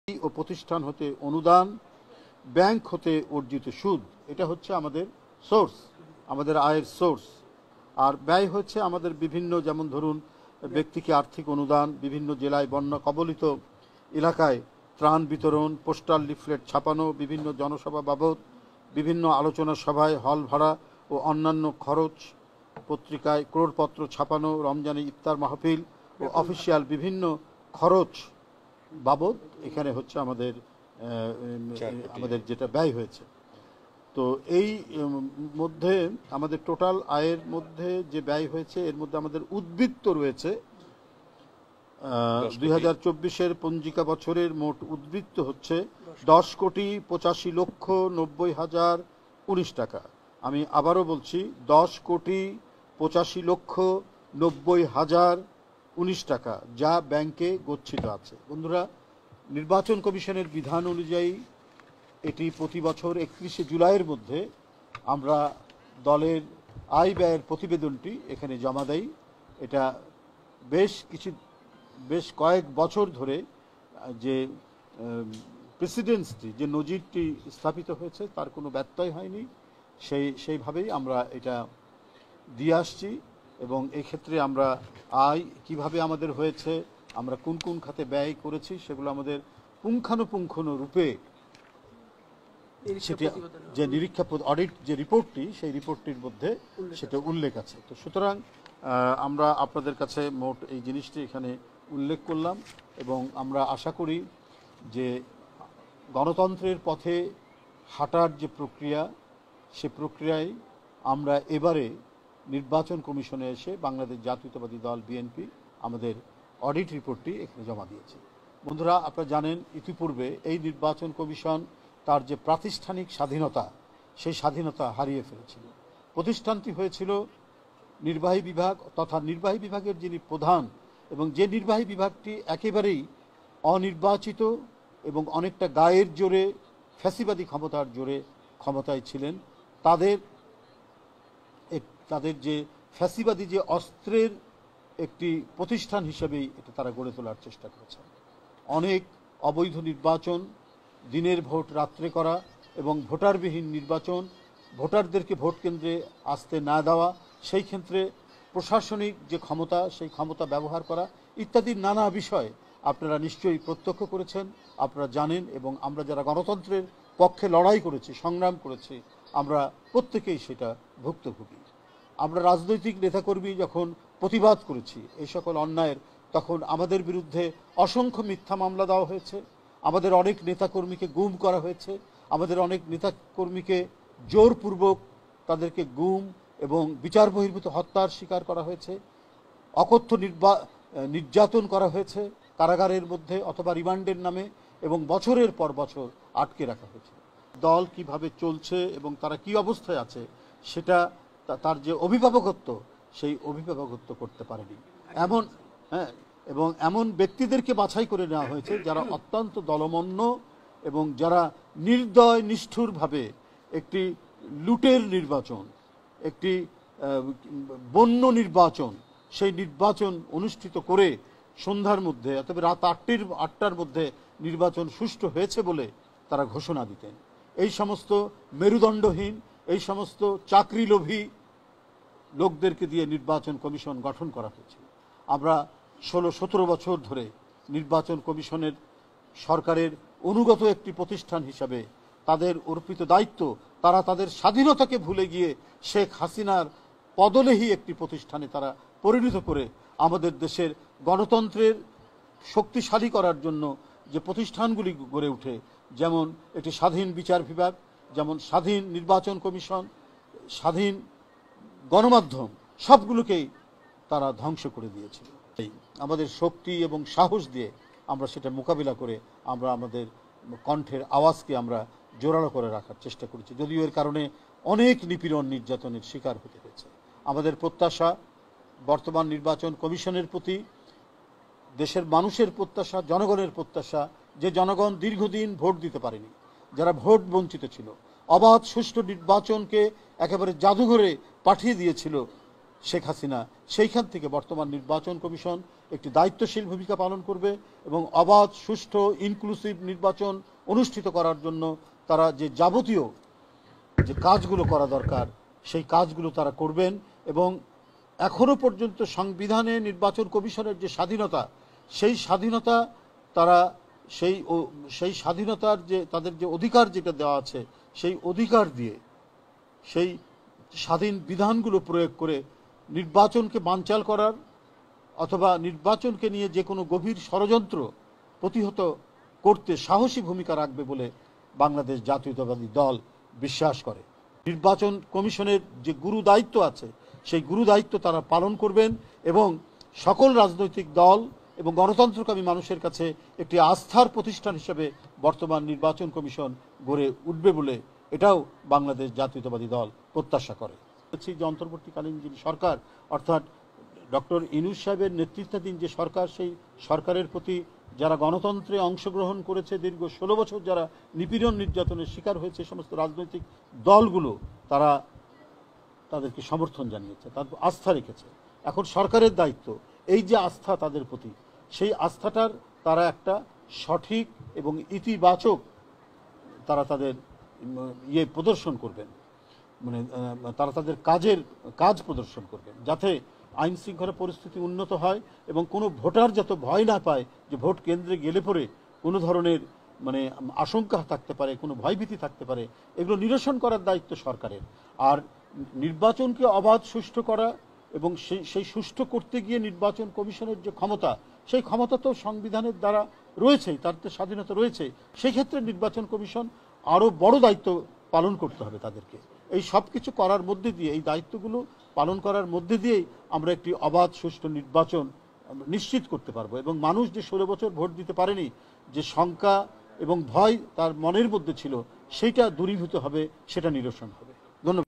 ও প্রতিষ্ঠান হতে অনুদান, ব্যাংক হতে অর্জিত সুদ, এটা হচ্ছে আমাদের সোর্স, আমাদের আয়ের সোর্স। আর ব্যয় হচ্ছে আমাদের বিভিন্ন, যেমন ধরুন ব্যক্তিকে আর্থিক অনুদান, বিভিন্ন জেলায় বন্যা কবলিত এলাকায় ত্রাণ বিতরণ, পোস্টাল লিফলেট ছাপানো, বিভিন্ন জনসভা বাবদ, বিভিন্ন আলোচনা সভায় হল ভাড়া ও অন্যান্য খরচ, পত্রিকায় ক্রোড়পত্র ছাপানো, রমজানে ইফতার মাহফিল ও অফিসিয়াল বিভিন্ন খরচ বাবদ এখানে হচ্ছে আমাদের যেটা ব্যয় হয়েছে। তো এই মধ্যে আমাদের টোটাল আয়ের মধ্যে যে ব্যয় হয়েছে এর মধ্যে আমাদের উদ্বৃত্ত রয়েছে 2024-এর পঞ্জিকা বছরের মোট উদ্বৃত্ত হচ্ছে 10,85,90,019 টাকা। আমি আবারও বলছি 10,85,90,019 টাকা, যা ব্যাংকে গচ্ছিত আছে। বন্ধুরা, নির্বাচন কমিশনের বিধান অনুযায়ী এটি প্রতি বছর 31শে জুলাইয়ের মধ্যে আমরা দলের আয় ব্যয়ের প্রতিবেদনটি এখানে জমা দেই। এটা বেশ কয়েক বছর ধরে যে প্রেসিডেন্সটি, যে নজিরটি স্থাপিত হয়েছে তার কোনো ব্যত্যয় হয়নি। সেইভাবেই আমরা এটা দিয়ে আসছি। এবং এই ক্ষেত্রে আমরা আয় কিভাবে আমাদের হয়েছে, আমরা কোন কোন খাতে ব্যয় করেছি, সেগুলো আমাদের পুঙ্খানুপুঙ্খ রূপে সেটা যে নিরীক্ষা অডিট যে রিপোর্টটি, সেই রিপোর্টটির মধ্যে সেটা উল্লেখ আছে। তো সুতরাং আমরা আপনাদের কাছে মোট এই জিনিসটি এখানে উল্লেখ করলাম এবং আমরা আশা করি যে গণতন্ত্রের পথে হাঁটার যে প্রক্রিয়া, সে প্রক্রিয়ায় আমরা এবারে নির্বাচন কমিশনে এসে বাংলাদেশ জাতীয়তাবাদী দল বিএনপি আমাদের অডিট রিপোর্টটি এখানে জমা দিয়েছে। বন্ধুরা, আপনারা জানেন ইতিপূর্বে এই নির্বাচন কমিশন তার যে প্রাতিষ্ঠানিক স্বাধীনতা, সেই স্বাধীনতা হারিয়ে ফেলেছিল। প্রতিষ্ঠানটি হয়েছিল নির্বাহী বিভাগ তথা নির্বাহী বিভাগের যিনি প্রধান, এবং যে নির্বাহী বিভাগটি একেবারেই অনির্বাচিত এবং অনেকটা গায়ের জোরে ফ্যাসিবাদী ক্ষমতার জোরে ক্ষমতায় ছিলেন, তাদের যে ফ্যাসিবাদী যে অস্ত্রের একটি প্রতিষ্ঠান হিসেবেই এটা তারা গড়ে তোলার চেষ্টা করেছে। অনেক অবৈধ নির্বাচন, দিনের ভোট রাত্রে করা এবং ভোটারবিহীন নির্বাচন, ভোটারদেরকে ভোট কেন্দ্রে আসতে না দেওয়া, সেই ক্ষেত্রে প্রশাসনিক যে ক্ষমতা, সেই ক্ষমতা ব্যবহার করা ইত্যাদি নানা বিষয় আপনারা নিশ্চয়ই প্রত্যক্ষ করেছেন, আপনারা জানেন। এবং আমরা যারা গণতন্ত্রের পক্ষে লড়াই করেছি, সংগ্রাম করেছি, আমরা প্রত্যেকেই সেটা ভুক্তভোগী। আমরা রাজনৈতিক নেতাকর্মী যখন প্রতিবাদ করেছি এই সকল অন্যায়ের, তখন আমাদের বিরুদ্ধে অসংখ্য মিথ্যা মামলা দেওয়া হয়েছে, আমাদের অনেক নেতাকর্মীকে গুম করা হয়েছে, আমাদের অনেক নেতাকর্মীকে জোরপূর্বক তাদেরকে গুম এবং বিচার বহির্ভূত হত্যার শিকার করা হয়েছে, অকথ্য নির্যাতন করা হয়েছে কারাগারের মধ্যে অথবা রিমান্ডের নামে, এবং বছরের পর বছর আটকে রাখা হয়েছে। দল কিভাবে চলছে এবং তারা কি অবস্থায় আছে, সেটা তার যে অভিভাবকত্ব, সেই অভিভাবকত্ব করতে পারেনি। এবং এমন ব্যক্তিদেরকে বাছাই করে নেওয়া হয়েছে যারা অত্যন্ত দলমন্য এবং যারা নির্দয় নিষ্ঠুরভাবে একটি লুটের নির্বাচন, একটি বন্য নির্বাচন, সেই নির্বাচন অনুষ্ঠিত করে সন্ধ্যার মধ্যে অথবা রাত 8টার মধ্যে নির্বাচন সুষ্ঠু হয়েছে বলে তারা ঘোষণা দিতেন। এই সমস্ত মেরুদণ্ডহীন, এই সমস্ত চাকরিলোভী লোকদেরকে দিয়ে নির্বাচন কমিশন গঠন করা হয়েছে। আমরা 16-17 বছর ধরে নির্বাচন কমিশনের সরকারের অনুগত একটি প্রতিষ্ঠান হিসাবে তাদের অর্পিত দায়িত্ব, তারা তাদের স্বাধীনতাকে ভুলে গিয়ে শেখ হাসিনার পদলেহী একটি প্রতিষ্ঠানে তারা পরিণত করে আমাদের দেশের গণতন্ত্রের শক্তিশালী করার জন্য যে প্রতিষ্ঠানগুলি গড়ে ওঠে, যেমন একটি স্বাধীন বিচার বিভাগ, যেমন স্বাধীন নির্বাচন কমিশন, স্বাধীন গণমাধ্যম, সবগুলোকেই তারা ধ্বংস করে দিয়েছিল। আমাদের শক্তি এবং সাহস দিয়ে আমরা সেটা মোকাবিলা করে আমরা আমাদের কণ্ঠের আওয়াজকে আমরা জোরালো করে রাখার চেষ্টা করেছি, যদিও এর কারণে অনেক নিপীড়ন নির্যাতনের শিকার হতে হয়েছে। আমাদের প্রত্যাশা বর্তমান নির্বাচন কমিশনের প্রতি, দেশের মানুষের প্রত্যাশা, জনগণের প্রত্যাশা, যে জনগণ দীর্ঘদিন ভোট দিতে পারেনি, যারা ভোট বঞ্চিত ছিল, অবাধ সুষ্ঠু নির্বাচনকে একেবারে জাদুঘরে পাঠিয়ে দিয়েছিল, শেখ হাসিনা, সেইখান থেকে বর্তমান নির্বাচন কমিশন একটি দায়িত্বশীল ভূমিকা পালন করবে এবং অবাধ, সুষ্ঠু, ইনক্লুসিভ নির্বাচন অনুষ্ঠিত করার জন্য তারা যে যাবতীয় যে কাজগুলো করা দরকার সেই কাজগুলো তারা করবেন। এবং এখনো পর্যন্ত সংবিধানে নির্বাচন কমিশনের যে স্বাধীনতা, সেই স্বাধীনতা তারা সেই স্বাধীনতার যে তাদের যে অধিকার যেটা দেওয়া আছে, সেই অধিকার দিয়ে সেই স্বাধীন বিধানগুলো প্রয়োগ করে নির্বাচনকে বানচাল করার অথবা নির্বাচনকে নিয়ে যে কোনো গভীর ষড়যন্ত্র প্রতিহত করতে সাহসী ভূমিকা রাখবে বলে বাংলাদেশ জাতীয়তাবাদী দল বিশ্বাস করে। নির্বাচন কমিশনের যে গুরু দায়িত্ব আছে সেই গুরু দায়িত্ব তারা পালন করবেন এবং সকল রাজনৈতিক দল এবং গণতন্ত্রকামী মানুষের কাছে একটি আস্থার প্রতিষ্ঠান হিসেবে বর্তমান নির্বাচন কমিশন গড়ে উঠবে বলে এটাও বাংলাদেশ জাতীয়তাবাদী দল প্রত্যাশা করে। যে অন্তর্বর্তীকালীন যিনি সরকার অর্থাৎ ডক্টর ইউনূস সাহেবের নেতৃত্বাধীন যে সরকার, সেই সরকারের প্রতি যারা গণতন্ত্রে অংশগ্রহণ করেছে, দীর্ঘ 16 বছর যারা নিপীড়ন নির্যাতনের শিকার হয়েছে, সমস্ত রাজনৈতিক দলগুলো তারা তাদেরকে সমর্থন জানিয়েছে, তাদের আস্থা রেখেছে। এখন সরকারের দায়িত্ব এই যে আস্থা তাদের প্রতি, সেই আস্থাটার তারা একটা সঠিক এবং ইতিবাচক তারা তাদের প্রদর্শন করবেন, মানে তারা তাদের কাজ প্রদর্শন করবেন, যাতে আইন শৃঙ্খলা পরিস্থিতি উন্নত হয় এবং কোনো ভোটার যাতে ভয় না পায় যে ভোট কেন্দ্রে গেলে পরে কোনো ধরনের মানে আশঙ্কা থাকতে পারে, কোনো ভয়ভীতি থাকতে পারে, এগুলো নিরসন করার দায়িত্ব সরকারের। আর নির্বাচনকে অবাধ, সুষ্ঠু করা এবং সেই সুষ্ঠু করতে গিয়ে নির্বাচন কমিশনের যে ক্ষমতা, সেই ক্ষমতা তো সংবিধানের দ্বারা রয়েছেই, তার তো স্বাধীনতা রয়েছে। সেই ক্ষেত্রে নির্বাচন কমিশন আরও বড় দায়িত্ব পালন করতে হবে তাদেরকে। এই সব কিছু করার মধ্যে দিয়ে, এই দায়িত্বগুলো পালন করার মধ্যে দিয়েই আমরা একটি অবাধ, সুষ্ঠু নির্বাচন নিশ্চিত করতে পারবো এবং মানুষ যে 16 বছর ভোট দিতে পারেনি, যে শঙ্কা এবং ভয় তার মনের মধ্যে ছিল, সেইটা দূরীভূত হবে, সেটা নিরসন হবে। ধন্যবাদ।